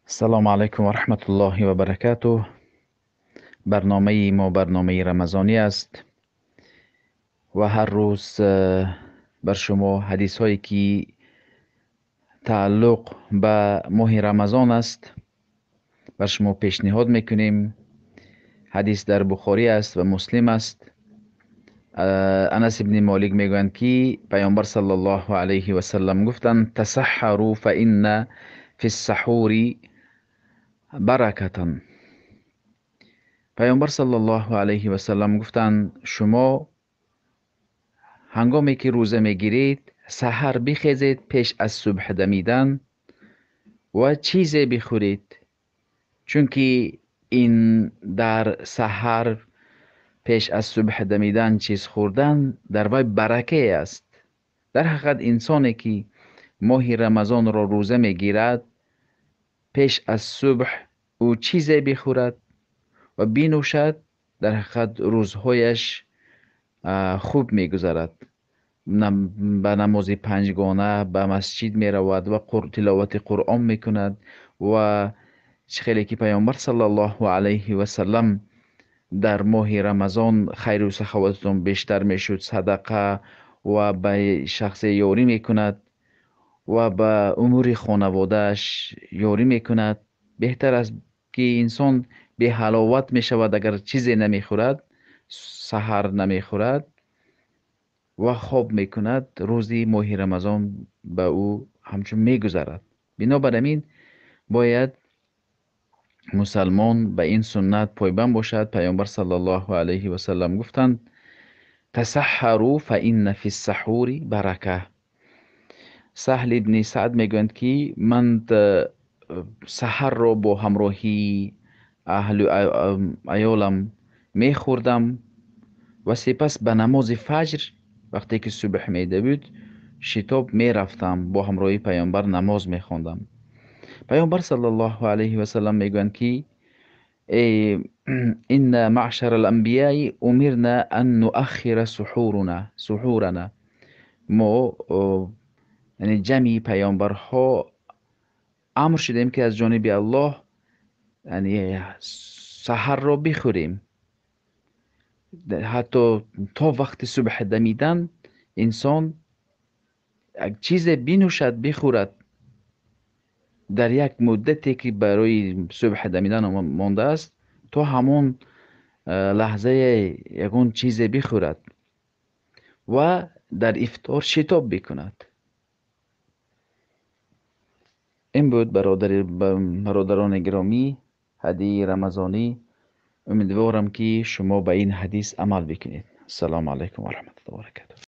السلام علیکم و رحمت الله و برکاته. برنامه ما برنامه رمضانی است و هر روز بر شما حدیث هایی که تعلق به ماه رمضان است بر شما پیشنهاد میکنیم. حدیث در بخاری است و مسلم است. انس ابن مالک میگویند که پیامبر صلی الله علیه و سلم گفتند تسحروا فإن فی السحور برکة. پیامبر صلی الله علیه و سلم گفتند شما هنگامی که روزه میگیرید سحر بخیزید پیش از صبح دمیدن و چیزی بخورید، چون که این در سحر پیش از صبح دمیدن چیز خوردن در وی برکه است. در حقیقت انسانی که ماه رمضان را روزه میگیرد پیش از صبح او چیزی بخورد و بنوشد، در حقیقت روزهایش خوب میگذرد. به نماز پنجگانه به مسجد می رود و تلاوت قرآن می کند و خیلی که پیامبر صلی الله علیه و سلم در ماه رمضان خیر و سخاوتتون بیشتر می شد، صدقه و به شخص یاری می کند و به امور خانوادهش یاری می کند. بهتر است که انسان به حلاوت می شود اگر چیزی نمی خورد، سحر نمی خورد و خواب میکند، روزی ماه رمضان به او همچون میگذرد. بنابراین باید مسلمان به این سنت پایبند باشد. پیامبر صلی الله علیه و سلم گفتند تسحروا فإن فی السحور برکه. سهل ابن سعد میگویند که من سحر را با همراهی اهل ایالم میخوردم و سپس به نماز فجر وقتی که صبح میده بود شتاب میرفتم با همراهی پیامبر نماز میخواندم. پیامبر صلی الله علیه و سلم میگویند که این معشر الانبیاء امرنا ان نؤخر سحورنا. ما یعنی جمعی پیامبرها امر شدیم که از جانب الله یعنی سحر را بخوریم، حتی تا وقت صبح دمیدن انسان یک چیز بنوشد بخورد. در یک مدتی که برای صبح دمیدن مانده است تا همون لحظه یکون چیز بخورد و در افطار شتاب بکند. این بود برادران گرامی هدیه رمضانی. امیدوارم که شما به این حدیث عمل بکنید. السلام علیکم و رحمت الله و برکاته.